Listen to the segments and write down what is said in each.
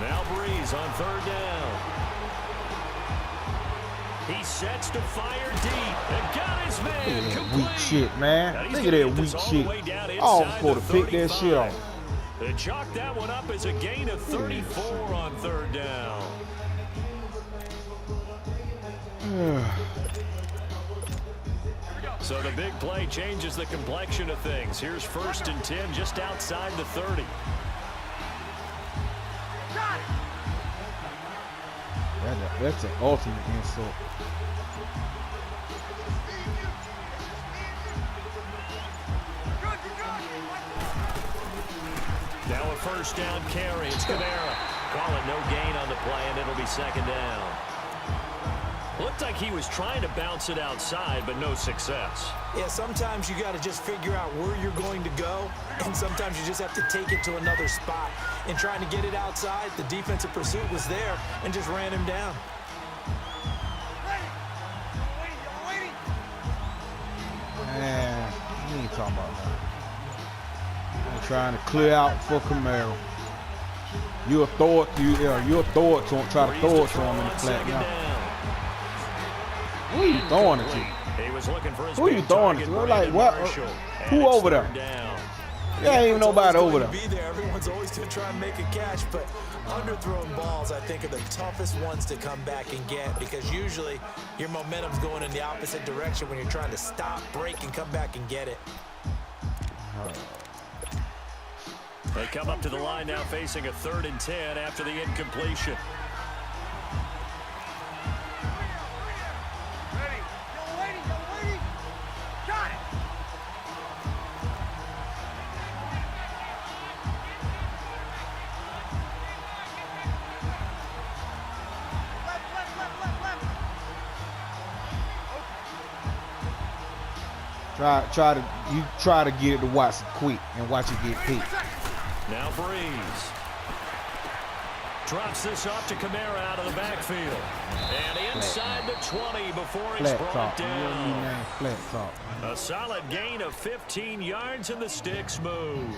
Now Breeze on third down. He sets to fire deep and got his man complete. Weak shit, man. Look at that weak shit. Oh, I'm supposed to pick that shit off. They chalk that one up as a gain of 34 on third down. So the big play changes the complexion of things. Here's 1st and 10 just outside the 30. That's an ultimate insult. Now a 1st down carry. It's Kamara. Call it no gain on the play, and it'll be 2nd down. Looked like he was trying to bounce it outside, but no success. Yeah, sometimes you got to just figure out where you're going to go, and sometimes you just have to take it to another spot. In trying to get it outside, the defensive pursuit was there and just ran him down. Man, we ain't talking about that. I'm trying to clear out for Camaro. You'll throw it to you'll throw it to him, try to throw it to him in the flat now. Who are you throwing it to? Who are you throwing it to? Like what? Who over there? Yeah, ain't even nobody over there. Everyone's always going to try and make a catch, but underthrown balls, I think, are the toughest ones to come back and get, because usually your momentum's going in the opposite direction when you're trying to stop, break, and come back and get it. They come up to the line now facing a 3rd and 10 after the incompletion. Try to get it to Watson quick and watch it get picked. Now Breeze drops this off to Kamara out of the backfield, and inside the 20 before he's brought down. A solid gain of 15 yards, and the sticks move.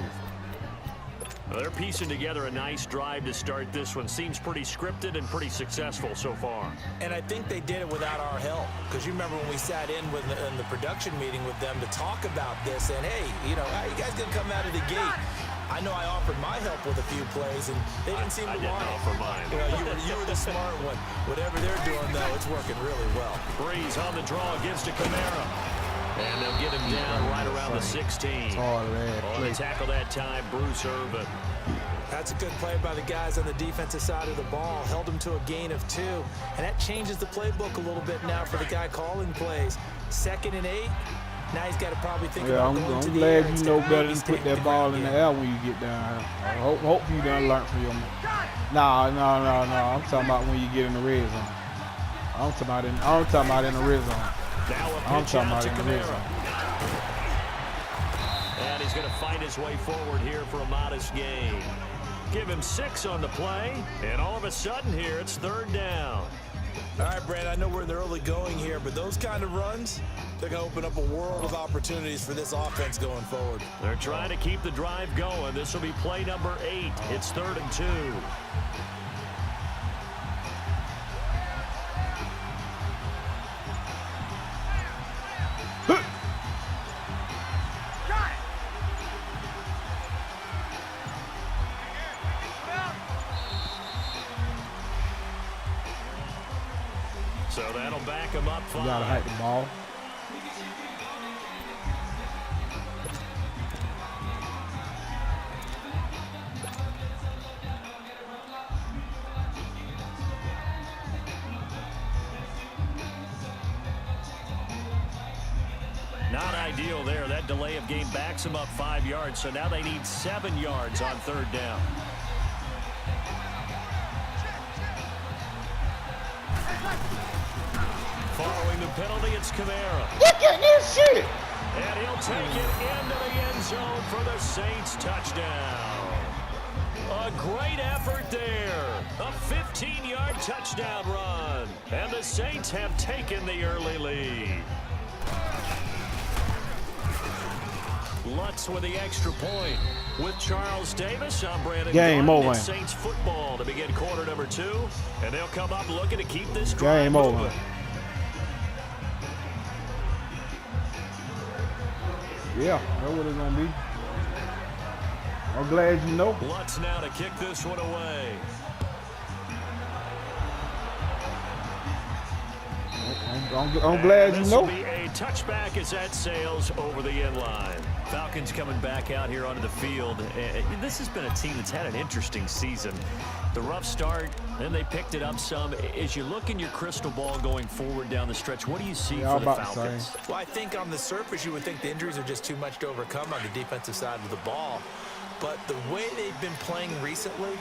They're piecing together a nice drive to start this one. Seems pretty scripted and pretty successful so far. And I think they did it without our help, because you remember when we sat in the production meeting with them to talk about this, and hey, you know, how you guys gonna come out of the gate? I know I offered my help with a few plays, and they didn't seem to want it. I didn't offer mine. You were the smart one. Whatever they're doing, though, it's working really well. Breeze on the draw, gives to Kamara. And they'll get him down right around the 16. On the tackle that time, Bruce Irvin. That's a good play by the guys on the defensive side of the ball. Held him to a gain of 2. And that changes the playbook a little bit now for the guy calling plays. 2nd and 8. Now he's got to probably think about going to the air. I'm glad you know better than put that ball in the air when you get down. I hope you done learn from your man. No. I'm talking about when you get in the red zone. I'm talking about in the red zone. I'm talking about in the red zone. And he's going to fight his way forward here for a modest gain. Give him 6 on the play, and all of a sudden here it's 3rd down. All right, Brad, I know we're in the early going here, but those kind of runs, they're going to open up a world of opportunities for this offense going forward. They're trying to keep the drive going. This will be play number 8. It's 3rd and 2. So that'll back him up 5. You gotta hike the ball. Not ideal there. That delay of game backs him up 5 yards. So now they need 7 yards on 3rd down. Following the penalty, it's Kamara. Look at this shit! And he'll take it into the end zone for the Saints touchdown. A great effort there. A 15-yard touchdown run. And the Saints have taken the early lead. Lutz with the extra point. With Charles Davis, I'm Brandon. Game over. It's Saints football to begin quarter number 2, and they'll come up looking to keep this drive moving. Over. Yeah, that's what it's gonna be. I'm glad you know. Lutz now to kick this one away. I'm glad you know. This will be a touchback as that sails over the end line. Falcons coming back out here onto the field. This has been a team that's had an interesting season. The rough start, then they picked it up some. As you look in your crystal ball going forward down the stretch, what do you see for the Falcons? Well, I think on the surface you would think the injuries are just too much to overcome on the defensive side of the ball. But the way they've been playing recently,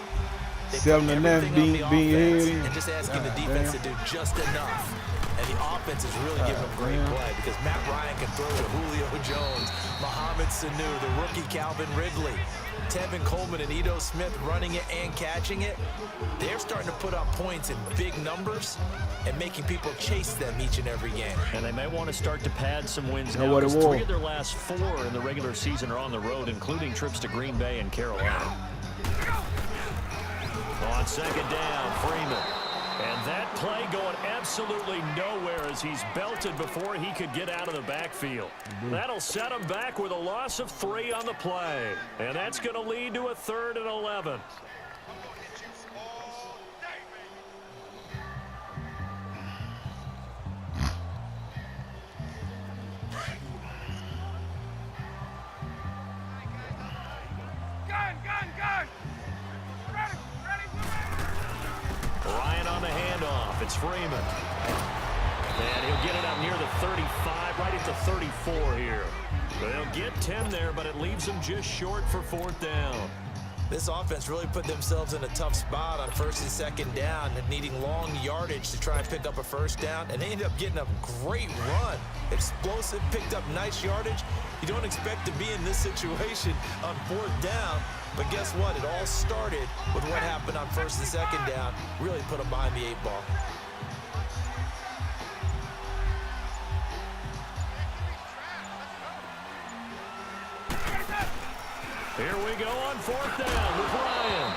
7-0 being here. And just asking the defense to do just enough. And the offense is really giving them great play because Matt Ryan can throw to Julio Jones, Mohamed Sanu, the rookie Calvin Ridley, Tevin Coleman and Ito Smith running it and catching it. They're starting to put up points in big numbers and making people chase them each and every game. And they may want to start to pad some wins now because 3 of their last 4 in the regular season are on the road, including trips to Green Bay and Carolina. On second down, Freeman. And that play going absolutely nowhere as he's belted before he could get out of the backfield. That'll set him back with a loss of 3 on the play. And that's going to lead to a 3rd and 11. Ryan on the handoff. It's Freeman. And he'll get it up near the 35, right at the 34 here. They'll get 10 there, but it leaves them just short for 4th down. This offense really put themselves in a tough spot on 1st and 2nd down and needing long yardage to try and pick up a 1st down. And they ended up getting a great run. Explosive, picked up nice yardage. You don't expect to be in this situation on 4th down. But guess what? It all started with what happened on 1st and 2nd down. Really put them behind the 8 ball. Here we go on 4th down with Ryan.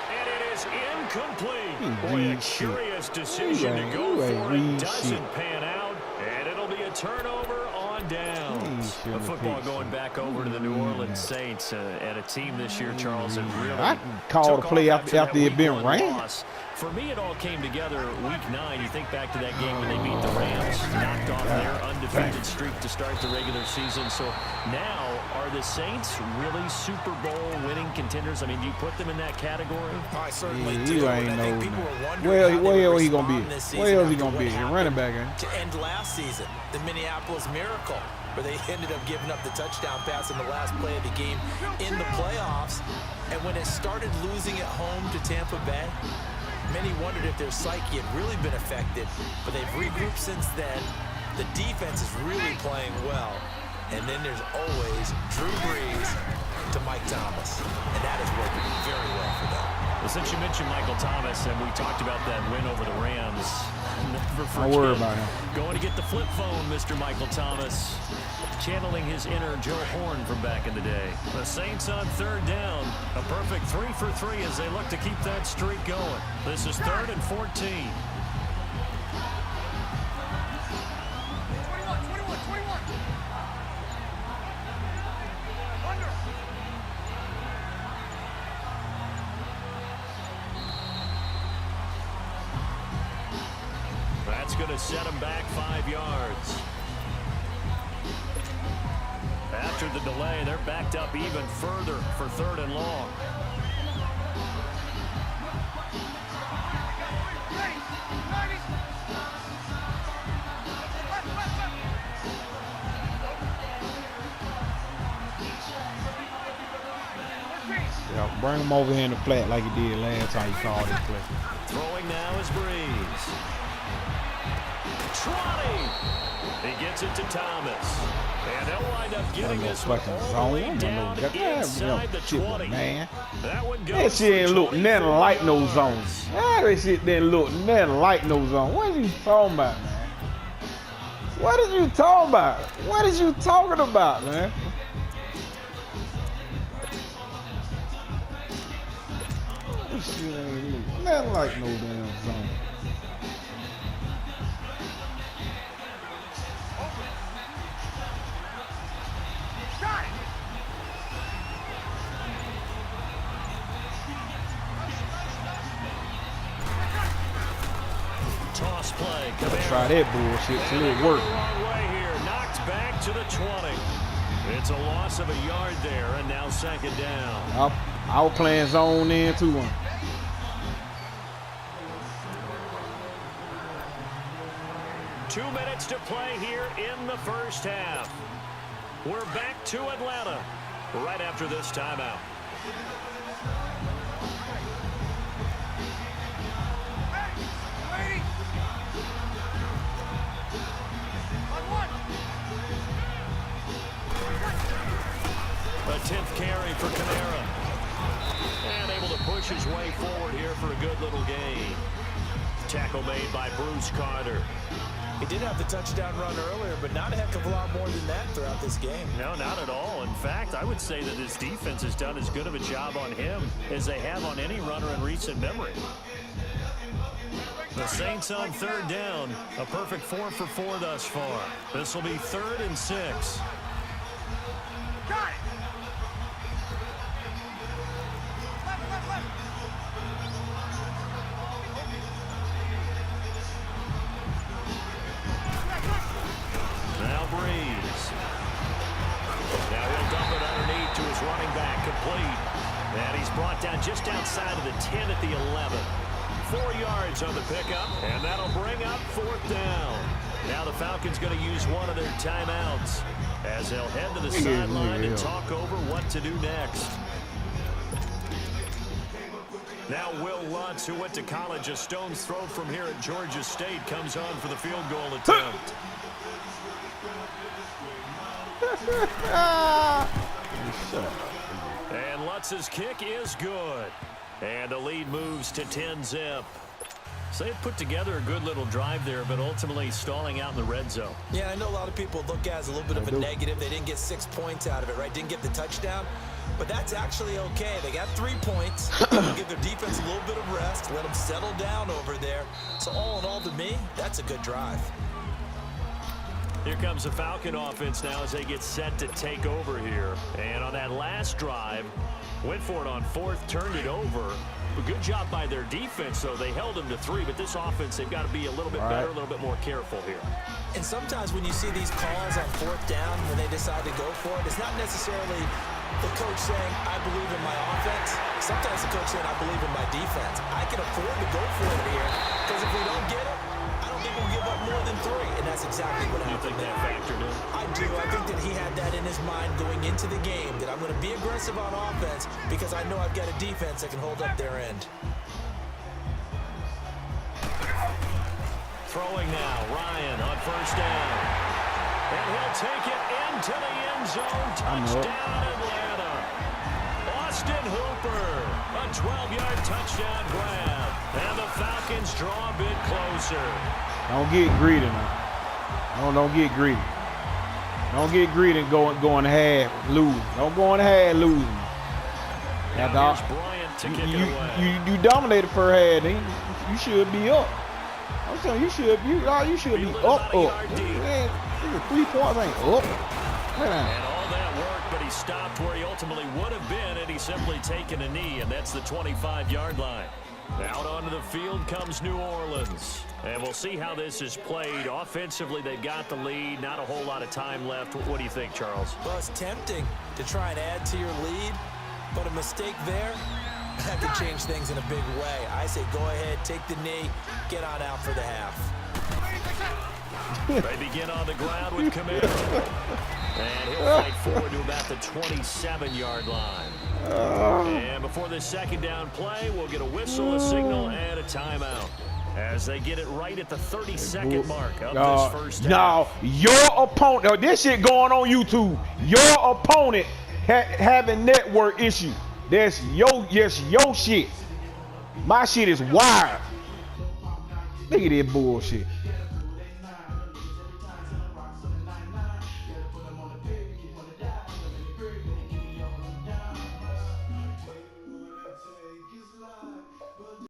And it is incomplete. Boy, a curious decision to go for it. Doesn't pan out. And it'll be a turnover on downs. The football going back over to the New Orleans Saints. And a team this year, Charles, that really I called a play after it had been ran. For me, it all came together week 9. You think back to that game when they beat the Rams, knocked off their undefeated streak to start the regular season. So now, are the Saints really Super Bowl winning contenders? I mean, do you put them in that category? I certainly do. You ain't know. Where else he gonna be? Where else he gonna be? Running back, to end last season, the Minneapolis Miracle, where they ended up giving up the touchdown pass in the last play of the game in the playoffs. And when it started losing at home to Tampa Bay, many wondered if their psyche had really been affected, but they've regrouped since then. The defense is really playing well. And then there's always Drew Brees to Mike Thomas. And that is working very well for them. Well, since you mentioned Michael Thomas, and we talked about that win over the Rams, don't worry about him. Going to get the flip phone, Mr. Michael Thomas. Channeling his inner Joe Horn from back in the day. The Saints on 3rd down. A perfect 3 for 3 as they look to keep that streak going. This is 3rd and 14. 21. Under. That's going to set him back 5 yards. After the delay, they're backed up even further for 3rd and long. Yeah, bring him over here in the flat like he did last time he called this play. Throwing now is Brees. Trotting. He gets it to Thomas. And they'll wind up getting this one all the way down inside the 20. Man. That one goes. That shit ain't look nothing like no zone. That shit didn't look nothing like no zone. What are you talking about, man? What are you talking about? What is you talking about, man? shit ain't look nothing like no damn zone. Toss play. Try that bullshit till it work. Wrong way here. Knocked back to the 20. It's a loss of a yard there, and now second down. I was playing zone in too. 2 minutes to play here in the first half. We're back to Atlanta right after this timeout. A 10th carry for Kamara. And able to push his way forward here for a good little gain. Tackle made by Bruce Carter. He did have the touchdown run earlier, but not a heck of a lot more than that throughout this game. No, not at all. In fact, I would say that his defense has done as good of a job on him as they have on any runner in recent memory. The Saints on third down. A perfect 4 for 4 thus far. This will be 3rd and 6. Got it. Now Breeze. Now he'll dump it underneath to his running back, complete. And he's brought down just outside of the 10 at the 11. 4 yards on the pickup, and that'll bring up 4th down. Now the Falcons going to use one of their timeouts as they'll head to the sideline and talk over what to do next. Now Will Lutz, who went to college a stone's throw from here at Georgia State, comes on for the field goal attempt. And Lutz's kick is good. And the lead moves to 10-zip. So they've put together a good little drive there, but ultimately stalling out in the red zone. Yeah, I know a lot of people look at it as a little bit of a negative. They didn't get 6 points out of it, right? Didn't get the touchdown. But that's actually okay. They got 3 points. Give their defense a little bit of rest. Let them settle down over there. So all in all, to me, that's a good drive. Here comes the Falcon offense now as they get set to take over here. And on that last drive, went for it on 4th, turned it over. A good job by their defense, though. They held them to 3, but this offense, they've got to be a little bit better, a little bit more careful here. And sometimes when you see these calls on 4th down, when they decide to go for it, it's not necessarily the coach saying, I believe in my offense. Sometimes the coach saying, I believe in my defense. I can afford to go for it here, because if we don't get it, I don't think we'll give up more than 3, and that's exactly what happened. You think that factored in? I do. I think that he had that in his mind going into the game, that I'm going to be aggressive on offense because I know I've got a defense that can hold up their end. Throwing now, Ryan on 1st down. And he'll take it into the end zone. Touchdown, Atlanta. Austin Hooper, a 12-yard touchdown grab. And the Falcons draw a bit closer. Don't get greedy now. Don't get greedy. Don't get greedy and go in half losing. Don't go in half losing. Now here's Bryant to kick it away. You dominated for half, then you should be up. I'm telling you, you should be up. Man, 3 points ain't up. And all that work, but he stopped where he ultimately would have been, and he's simply taken a knee, and that's the 25-yard line. Out onto the field comes New Orleans. And we'll see how this is played. Offensively, they've got the lead. Not a whole lot of time left. What do you think, Charles? Well, it's tempting to try and add to your lead, but a mistake there, that could change things in a big way. I say go ahead, take the knee, get on out for the half. They begin on the ground with Kamara. And he'll fight forward to about the 27-yard line. And before this second down play, we'll get a whistle, a signal, and a timeout. As they get it right at the 32nd mark of this first half. Now, your opponent, this shit going on YouTube. Your opponent having network issue. That's your shit. My shit is wired. Look at that bullshit.